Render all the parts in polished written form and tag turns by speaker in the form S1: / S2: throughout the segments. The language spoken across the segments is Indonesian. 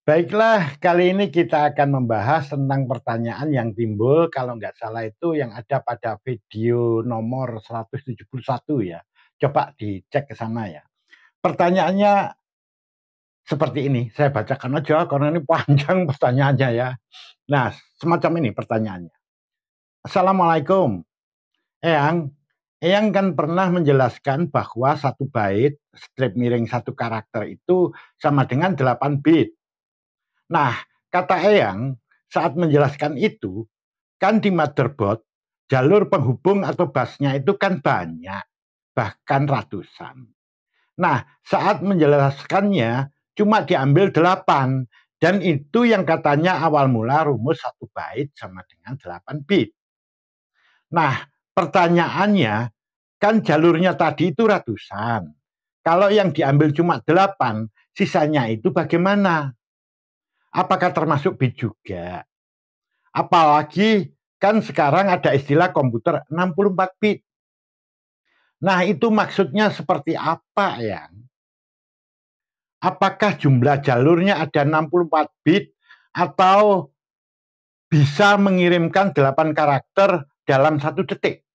S1: Baiklah, kali ini kita akan membahas tentang pertanyaan yang timbul kalau nggak salah itu yang ada pada video nomor 171 ya. Coba dicek ke sana ya. Pertanyaannya seperti ini, saya bacakan aja karena ini panjang pertanyaannya ya. Nah, semacam ini pertanyaannya. Assalamualaikum, Eyang. Eyang kan pernah menjelaskan bahwa satu bait strip miring satu karakter itu sama dengan 8 bit. Nah, kata Eyang saat menjelaskan itu, kan di motherboard jalur penghubung atau busnya itu kan banyak, bahkan ratusan. Nah, saat menjelaskannya cuma diambil 8, dan itu yang katanya awal mula rumus satu bait sama dengan 8 bit. Nah, pertanyaannya, kan jalurnya tadi itu ratusan. Kalau yang diambil cuma 8, sisanya itu bagaimana? Apakah termasuk bit juga? Apalagi kan sekarang ada istilah komputer 64 bit. Nah, itu maksudnya seperti apa ya? Apakah jumlah jalurnya ada 64 bit atau bisa mengirimkan 8 karakter dalam 1 detik?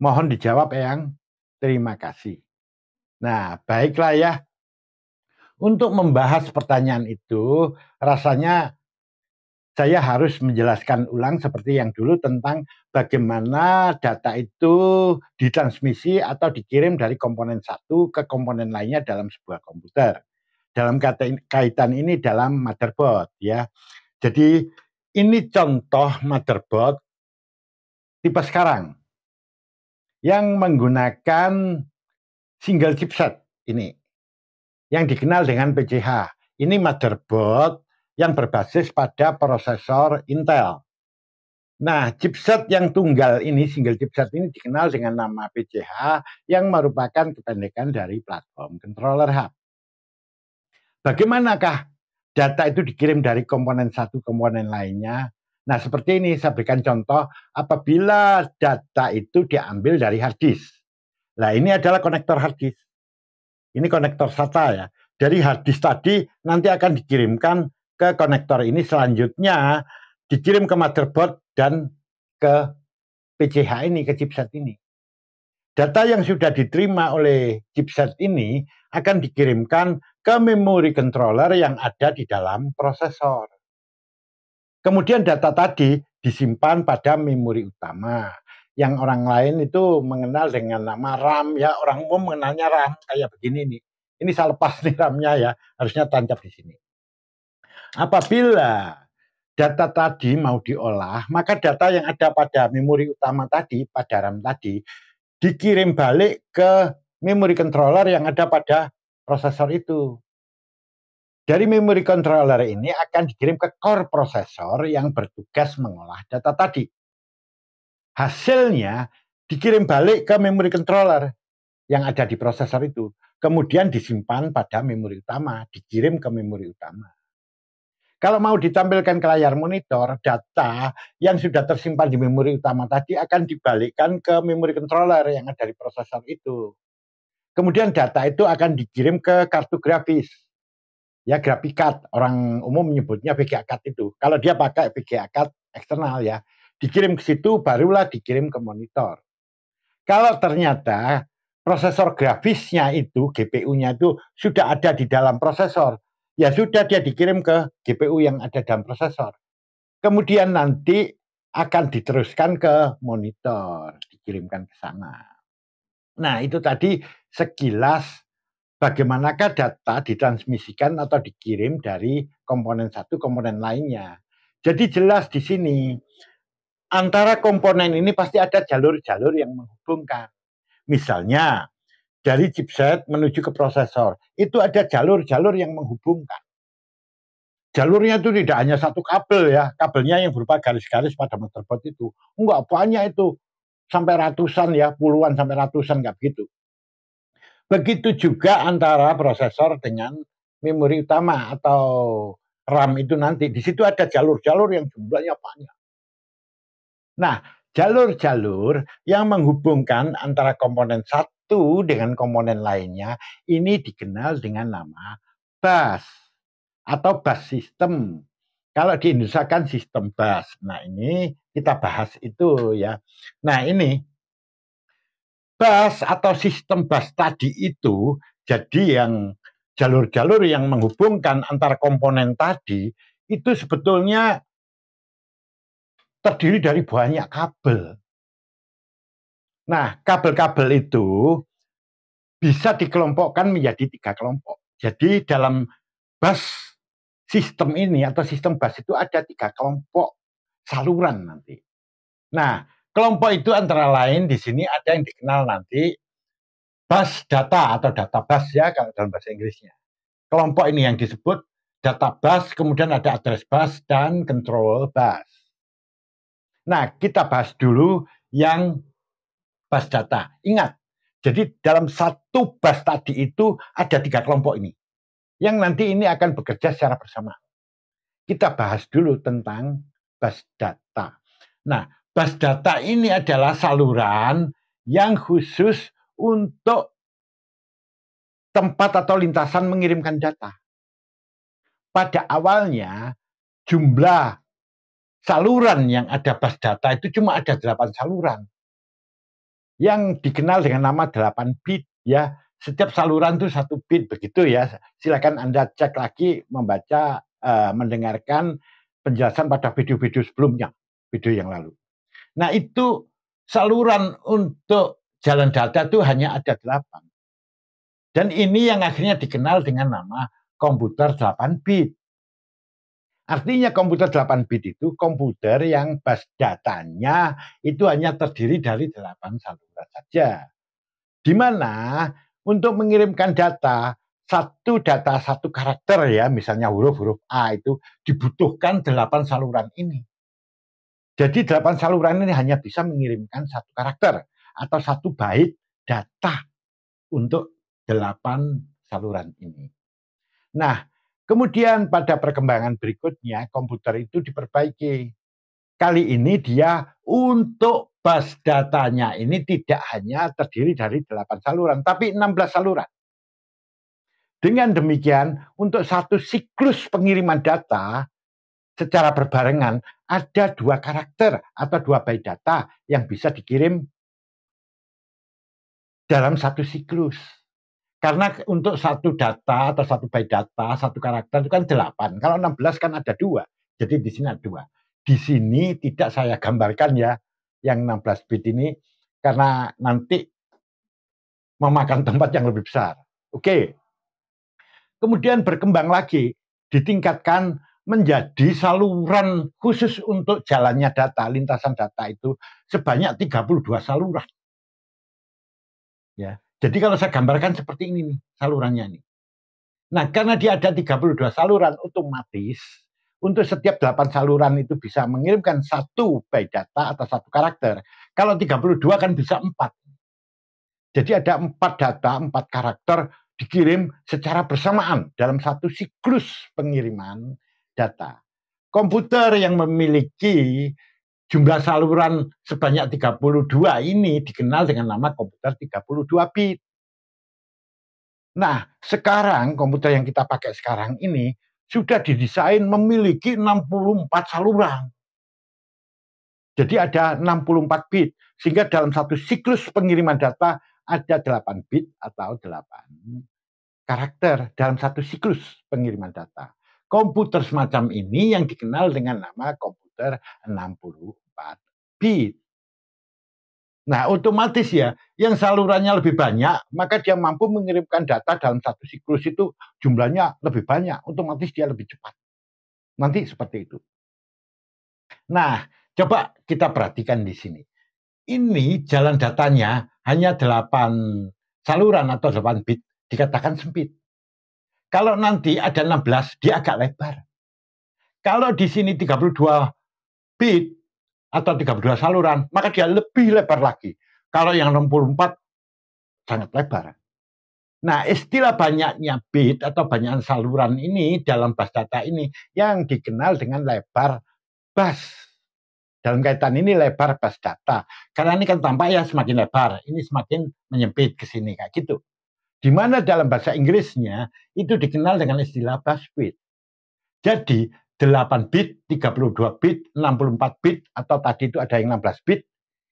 S1: Mohon dijawab, Eyang. Terima kasih. Nah, baiklah ya. Untuk membahas pertanyaan itu, rasanya saya harus menjelaskan ulang seperti yang dulu tentang bagaimana data itu ditransmisi atau dikirim dari komponen satu ke komponen lainnya dalam sebuah komputer. Dalam kaitan ini dalam motherboard ya. Jadi ini contoh motherboard tipe sekarang yang menggunakan single chipset ini yang dikenal dengan PCH. Ini motherboard yang berbasis pada prosesor Intel. Nah, chipset yang tunggal ini, single chipset ini dikenal dengan nama PCH yang merupakan kependekan dari platform controller hub. Bagaimanakah data itu dikirim dari komponen satu komponen lainnya? Nah, seperti ini saya berikan contoh apabila data itu diambil dari hard disk. Nah, ini adalah konektor hard disk. Ini konektor SATA ya. Dari hard disk tadi nanti akan dikirimkan ke konektor ini, selanjutnya dikirim ke motherboard dan ke PCH ini, ke chipset ini. Data yang sudah diterima oleh chipset ini akan dikirimkan ke memori controller yang ada di dalam prosesor. Kemudian data tadi disimpan pada memori utama yang orang lain itu mengenal dengan nama RAM ya, orang umum mengenalnya RAM kayak begini nih. Ini saya lepas nih RAM-nya ya, harusnya tancap di sini. Apabila data tadi mau diolah, maka data yang ada pada memori utama tadi, pada RAM tadi, dikirim balik ke memori controller yang ada pada prosesor itu. Dari memori controller ini akan dikirim ke core prosesor yang bertugas mengolah data tadi. Hasilnya dikirim balik ke memori controller yang ada di prosesor itu. Kemudian disimpan pada memori utama, dikirim ke memori utama. Kalau mau ditampilkan ke layar monitor, data yang sudah tersimpan di memori utama tadi akan dibalikkan ke memori controller yang ada di prosesor itu. Kemudian data itu akan dikirim ke kartu grafis. Ya, graphic card, orang umum menyebutnya VGA card itu. Kalau dia pakai VGA card eksternal ya, dikirim ke situ barulah dikirim ke monitor. Kalau ternyata prosesor grafisnya itu, GPU-nya itu sudah ada di dalam prosesor, ya sudah dia dikirim ke GPU yang ada dalam prosesor. Kemudian nanti akan diteruskan ke monitor, dikirimkan ke sana. Nah, itu tadi sekilas bagaimanakah data ditransmisikan atau dikirim dari komponen satu komponen lainnya. Jadi jelas di sini antara komponen ini pasti ada jalur-jalur yang menghubungkan. Misalnya dari chipset menuju ke prosesor, itu ada jalur-jalur yang menghubungkan. Jalurnya itu tidak hanya satu kabel ya, kabelnya yang berupa garis-garis pada motherboard itu. Enggak banyak itu, sampai ratusan ya, puluhan sampai ratusan, enggak begitu. Begitu juga antara prosesor dengan memori utama atau RAM itu nanti. Di situ ada jalur-jalur yang jumlahnya banyak. Nah, jalur-jalur yang menghubungkan antara komponen satu dengan komponen lainnya ini dikenal dengan nama bus. atau bus system. Kalau di Indonesia kan sistem bus. Nah, ini kita bahas itu ya. Nah, ini bus atau sistem bus tadi itu jadi yang jalur-jalur yang menghubungkan antar komponen tadi itu sebetulnya terdiri dari banyak kabel. Nah, kabel-kabel itu bisa dikelompokkan menjadi 3 kelompok. Jadi dalam bus sistem ini atau sistem bus itu ada 3 kelompok saluran nanti. Nah, kelompok itu antara lain di sini ada yang dikenal nanti bus data atau data bus ya kalau dalam bahasa Inggrisnya. Kelompok ini yang disebut data bus, kemudian ada address bus dan control bus. Nah, kita bahas dulu yang bus data. Ingat, jadi dalam satu bus tadi itu ada 3 kelompok ini. Yang nanti ini akan bekerja secara bersamaan. Kita bahas dulu tentang bus data. Nah, bus data ini adalah saluran yang khusus untuk tempat atau lintasan mengirimkan data. Pada awalnya, jumlah saluran yang ada bus data itu cuma ada 8 saluran. Yang dikenal dengan nama 8 bit ya. Setiap saluran itu 1 bit begitu ya. Silakan Anda cek lagi, membaca, mendengarkan penjelasan pada video-video sebelumnya, video yang lalu. Nah, itu saluran untuk jalan data itu hanya ada 8. Dan ini yang akhirnya dikenal dengan nama komputer 8 bit. Artinya komputer 8 bit itu komputer yang bus datanya itu hanya terdiri dari 8 saluran saja. Di mana untuk mengirimkan data, satu karakter ya, misalnya huruf-huruf A itu dibutuhkan 8 saluran ini. Jadi 8 saluran ini hanya bisa mengirimkan 1 karakter atau 1 byte data untuk 8 saluran ini. Nah, kemudian pada perkembangan berikutnya komputer itu diperbaiki. Kali ini dia untuk bus datanya ini tidak hanya terdiri dari 8 saluran, tapi 16 saluran. Dengan demikian, untuk satu siklus pengiriman data secara berbarengan ada 2 karakter atau 2 byte data yang bisa dikirim dalam satu siklus. Karena untuk satu data atau 1 byte data, 1 karakter itu kan 8. Kalau 16 kan ada 2. Jadi di sini ada 2. Di sini tidak saya gambarkan ya yang 16 bit ini karena nanti memakan tempat yang lebih besar. Oke. Kemudian berkembang lagi, ditingkatkan menjadi saluran khusus untuk jalannya data, lintasan data itu sebanyak 32 saluran. Ya. Jadi kalau saya gambarkan seperti ini nih salurannya nih. Nah, karena dia ada 32 saluran, otomatis untuk setiap 8 saluran itu bisa mengirimkan 1 byte data atau 1 karakter. Kalau 32 kan bisa 4. Jadi ada 4 data, 4 karakter dikirim secara bersamaan dalam satu siklus pengiriman data. Komputer yang memiliki jumlah saluran sebanyak 32 ini dikenal dengan nama komputer 32 bit. Nah, sekarang komputer yang kita pakai sekarang ini sudah didesain memiliki 64 saluran. Jadi ada 64 bit, sehingga dalam satu siklus pengiriman data ada 8 bit atau 8 karakter dalam satu siklus pengiriman data. Komputer semacam ini yang dikenal dengan nama komputer 64 bit. Nah, otomatis ya, yang salurannya lebih banyak, maka dia mampu mengirimkan data dalam satu siklus itu jumlahnya lebih banyak, otomatis dia lebih cepat. Nanti seperti itu. Nah, coba kita perhatikan di sini. Ini jalan datanya hanya 8 saluran atau 8 bit, dikatakan sempit. Kalau nanti ada 16, dia agak lebar. Kalau di sini 32 bit atau 32 saluran, maka dia lebih lebar lagi. Kalau yang 64 sangat lebar. Nah, istilah banyaknya bit atau banyak saluran ini dalam bus data ini yang dikenal dengan lebar bus. Dalam kaitan ini lebar bus data. Karena ini kan tampak ya semakin lebar, ini semakin menyempit ke sini kayak gitu. Di mana dalam bahasa Inggrisnya itu dikenal dengan istilah bus width. Jadi 8 bit, 32 bit, 64 bit, atau tadi itu ada yang 16 bit,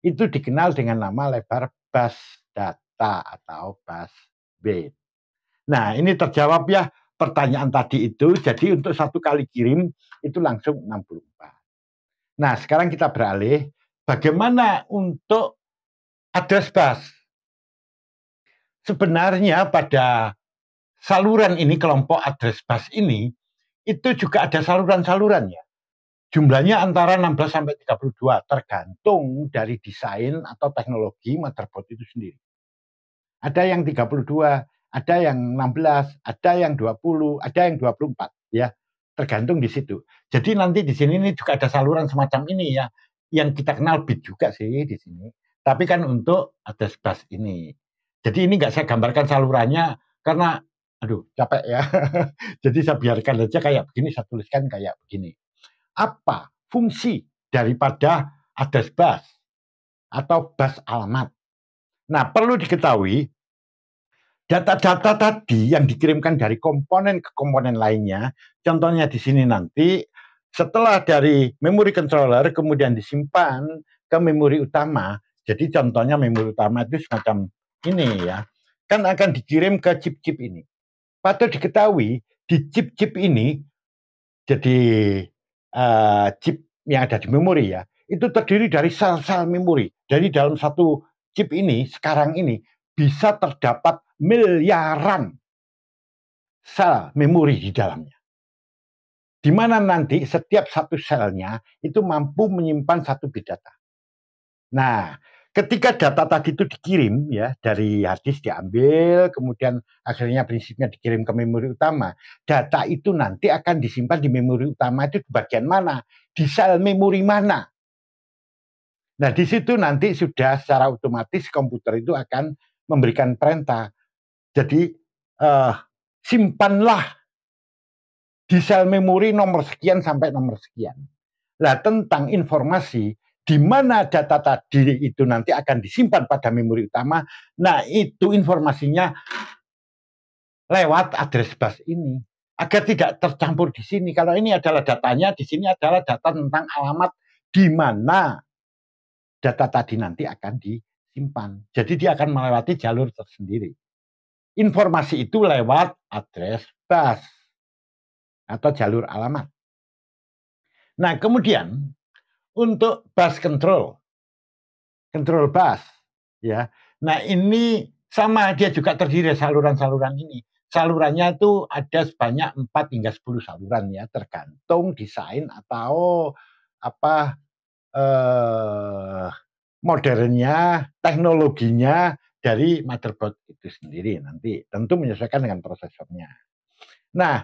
S1: itu dikenal dengan nama lebar bus data atau bus bit. Nah, ini terjawab ya pertanyaan tadi itu. Jadi untuk satu kali kirim itu langsung 64. Nah, sekarang kita beralih bagaimana untuk address bus. Sebenarnya pada saluran ini, kelompok address bus ini, itu juga ada saluran-salurannya. Jumlahnya antara 16 sampai 32, tergantung dari desain atau teknologi motherboard itu sendiri. Ada yang 32, ada yang 16, ada yang 20, ada yang 24, ya. Tergantung di situ. Jadi nanti di sini ini juga ada saluran semacam ini ya, yang kita kenal bit juga sih di sini. Tapi kan untuk address bus ini. Jadi ini nggak saya gambarkan salurannya karena aduh capek ya. Jadi saya biarkan aja kayak begini, saya tuliskan kayak begini. Apa fungsi daripada address bus atau bus alamat? Nah, perlu diketahui data-data tadi yang dikirimkan dari komponen ke komponen lainnya, contohnya di sini nanti, setelah dari memory controller kemudian disimpan ke memori utama, jadi contohnya memori utama itu semacam ini ya, kan akan dikirim ke chip-chip ini. Patut diketahui di chip-chip ini, jadi chip yang ada di memori ya, itu terdiri dari sel-sel memori. Dari dalam satu chip ini, sekarang ini, bisa terdapat miliaran sel memori di dalamnya. Di mana nanti setiap satu selnya itu mampu menyimpan satu bit data. Nah, ketika data tadi itu dikirim ya dari hard disk diambil, kemudian akhirnya prinsipnya dikirim ke memori utama. Data itu nanti akan disimpan di memori utama itu di bagian mana? Di sel memori mana? Nah, di situ nanti sudah secara otomatis komputer itu akan memberikan perintah. Jadi simpanlah di sel memori nomor sekian sampai nomor sekian. Nah, tentang informasi di mana data tadi itu nanti akan disimpan pada memori utama, nah itu informasinya lewat address bus ini. Agar tidak tercampur di sini. Kalau ini adalah datanya, di sini adalah data tentang alamat di mana data tadi nanti akan disimpan. Jadi dia akan melewati jalur tersendiri. Informasi itu lewat address bus atau jalur alamat. Nah, kemudian untuk bus control bus, ya. Nah, ini sama, dia juga terdiri dari saluran-saluran ini. Salurannya itu ada sebanyak 4 hingga 10 saluran ya, tergantung desain atau apa modernnya, teknologinya dari motherboard itu sendiri nanti. Tentu menyesuaikan dengan prosesornya. Nah,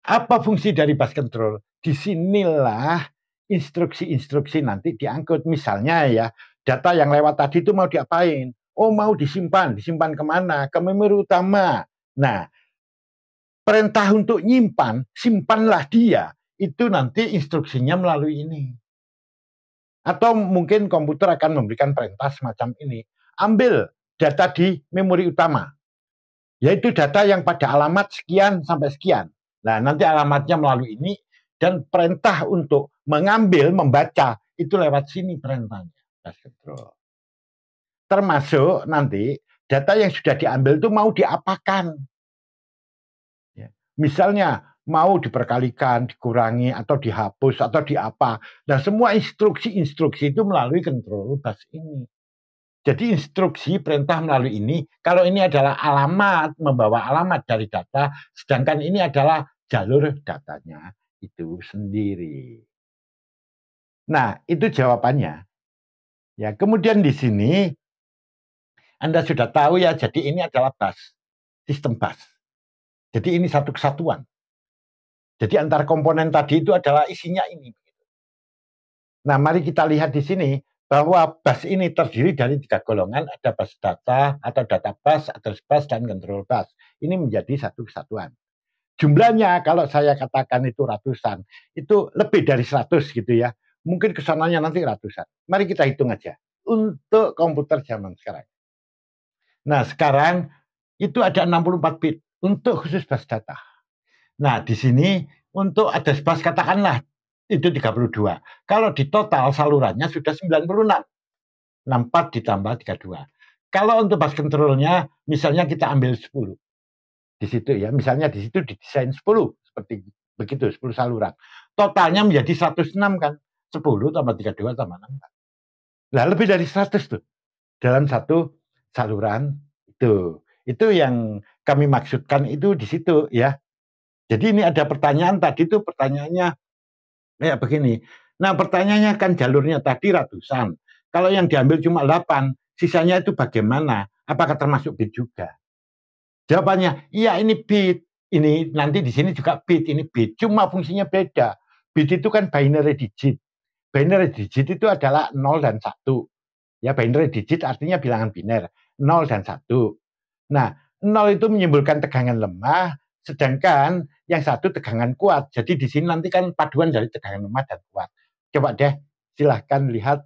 S1: apa fungsi dari bus control? Disinilah instruksi-instruksi nanti diangkut. Misalnya ya, data yang lewat tadi itu mau diapain? Oh, mau disimpan. Disimpan kemana? Ke memori utama. Nah, perintah untuk nyimpan, simpanlah dia. Itu nanti instruksinya melalui ini. Atau mungkin komputer akan memberikan perintah semacam ini. Ambil data di memori utama. Yaitu data yang pada alamat sekian sampai sekian. Nah, nanti alamatnya melalui ini, dan perintah untuk mengambil, membaca, itu lewat sini perintahnya. Termasuk nanti data yang sudah diambil itu mau diapakan. Ya. Misalnya mau diperkalikan, dikurangi, atau dihapus, atau diapa. Nah, semua instruksi-instruksi itu melalui control bus ini. Jadi instruksi perintah melalui ini, kalau ini adalah alamat, membawa alamat dari data, sedangkan ini adalah jalur datanya itu sendiri. Nah, itu jawabannya. Ya, kemudian di sini Anda sudah tahu ya, jadi ini adalah bus, sistem bus. Jadi ini satu kesatuan. Jadi antar komponen tadi itu adalah isinya ini. Nah, mari kita lihat di sini bahwa bus ini terdiri dari 3 golongan, ada bus data atau data bus, address bus, dan control bus. Ini menjadi satu kesatuan. Jumlahnya kalau saya katakan itu ratusan, itu lebih dari 100 gitu ya. Mungkin kesananya nanti ratusan. Mari kita hitung aja untuk komputer zaman sekarang. Nah, sekarang itu ada 64 bit untuk khusus bus data. Nah, di sini untuk address bus katakanlah itu 32. Kalau di total salurannya sudah 96. 64 ditambah 32. Kalau untuk bus controlnya misalnya kita ambil 10. Di situ ya, misalnya di situ didesain 10 seperti begitu, 10 saluran. Totalnya menjadi 106 kan. 10 tambah 32 tambah 64. Lah lebih dari 100 tuh dalam satu saluran itu. Itu yang kami maksudkan itu di situ ya. Jadi ini ada pertanyaan tadi tuh pertanyaannya kayak begini. Nah pertanyaannya kan jalurnya tadi ratusan. Kalau yang diambil cuma 8, sisanya itu bagaimana? Apakah termasuk bit juga? Jawabannya, iya ini bit. Ini nanti di sini juga bit, ini bit. Cuma fungsinya beda. Bit itu kan binary digit. Binary digit itu adalah 0 dan 1. Ya, binary digit artinya bilangan biner. 0 dan 1. Nah, 0 itu menyimbolkan tegangan lemah, sedangkan yang satu tegangan kuat. Jadi di sini nanti kan paduan dari tegangan lemah dan kuat. Coba deh, silahkan lihat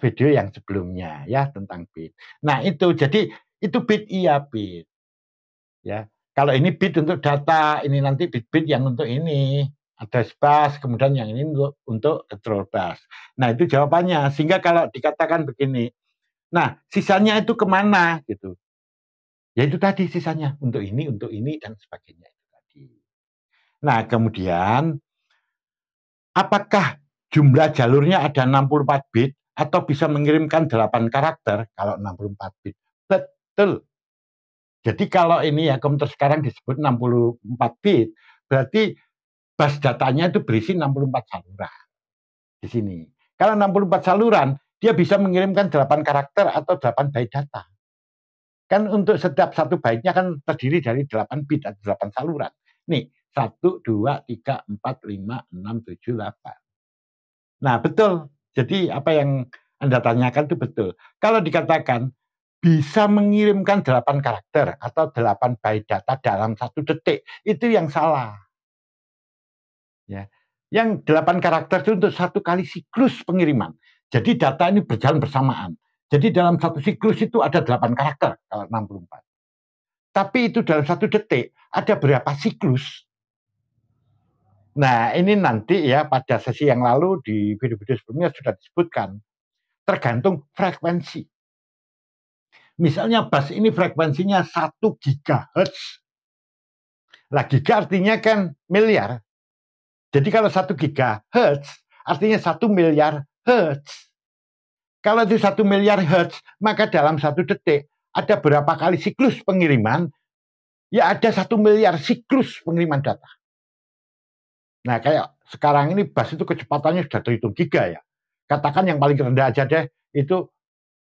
S1: video yang sebelumnya ya tentang bit. Nah itu, jadi itu bit iya bit. Ya, kalau ini bit untuk data, ini nanti bit-bit yang untuk ini address bus, kemudian yang ini untuk control bus. Nah itu jawabannya. Sehingga kalau dikatakan begini, nah sisanya itu kemana gitu? Ya itu tadi sisanya untuk ini dan sebagainya itu tadi. Nah kemudian apakah jumlah jalurnya ada 64 bit atau bisa mengirimkan 8 karakter kalau 64 bit? Betul. Jadi kalau ini ya komputer sekarang disebut 64 bit, berarti bus datanya itu berisi 64 saluran di sini. Kalau 64 saluran, dia bisa mengirimkan 8 karakter atau 8 byte data. Kan untuk setiap satu byte-nya kan terdiri dari 8 bit atau 8 saluran. Nih, 1, 2, 3, 4, 5, 6, 7, 8. Nah, betul. Jadi apa yang Anda tanyakan itu betul. Kalau dikatakan bisa mengirimkan 8 karakter atau 8 byte data dalam 1 detik, itu yang salah. Ya. Yang 8 karakter itu untuk 1 kali siklus pengiriman. Jadi data ini berjalan bersamaan. Jadi dalam 1 siklus itu ada 8 karakter kalau 64. Tapi itu dalam 1 detik ada berapa siklus? Nah ini nanti ya pada sesi yang lalu di video-video sebelumnya sudah disebutkan. Tergantung frekuensi. Misalnya bus ini frekuensinya 1 GHz. Lah giga artinya kan miliar. Jadi kalau 1 GHz artinya 1 miliar hertz. Kalau itu 1 miliar hertz, maka dalam 1 detik ada berapa kali siklus pengiriman? Ya ada 1 miliar siklus pengiriman data. Nah kayak sekarang ini bus itu kecepatannya sudah terhitung giga ya. Katakan yang paling rendah aja deh itu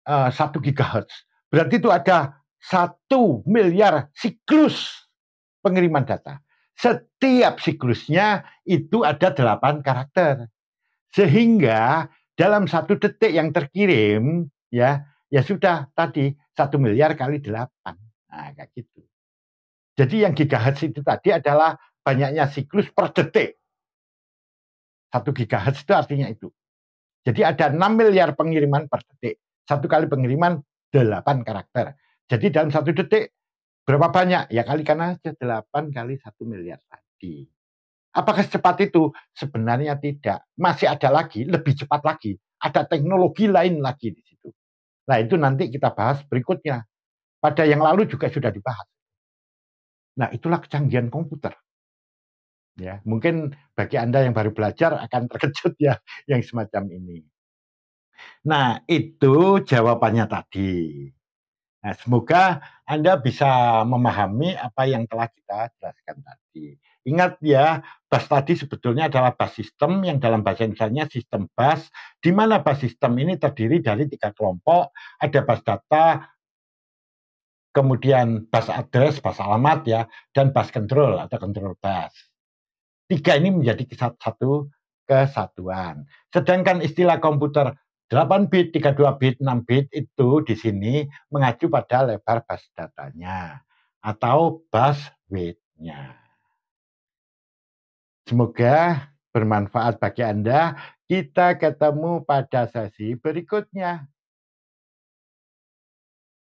S1: 1 GHz. Berarti itu ada 1 miliar siklus pengiriman data. Setiap siklusnya itu ada 8 karakter. Sehingga dalam 1 detik yang terkirim ya sudah tadi 1 miliar kali 8. Nah, kayak gitu. Jadi yang gigahertz itu tadi adalah banyaknya siklus per detik. 1 gigahertz itu artinya itu. Jadi ada 6 miliar pengiriman per detik. 1 kali pengiriman 8 karakter. Jadi dalam 1 detik berapa banyak? Ya kalikan aja 8 kali 1 miliar tadi. Apakah secepat itu? Sebenarnya tidak. Masih ada lagi, lebih cepat lagi. Ada teknologi lain lagi di situ. Nah itu nanti kita bahas berikutnya. Pada yang lalu juga sudah dibahas. Nah itulah kecanggihan komputer. Ya, mungkin bagi Anda yang baru belajar akan terkejut ya yang semacam ini. Nah itu jawabannya tadi. Nah, semoga Anda bisa memahami apa yang telah kita jelaskan tadi. Ingat ya, bus tadi sebetulnya adalah bus system yang dalam bahasa Indonesia sistem bus, di mana bus system ini terdiri dari 3 kelompok, ada bus data, kemudian bus address, bus alamat ya, dan bus control atau control bus. 3 ini menjadi satu kesatuan. Sedangkan istilah komputer 8 bit, 32 bit, 6 bit itu di sini mengacu pada lebar bus datanya atau bus width-nya. Semoga bermanfaat bagi Anda. Kita ketemu pada sesi berikutnya.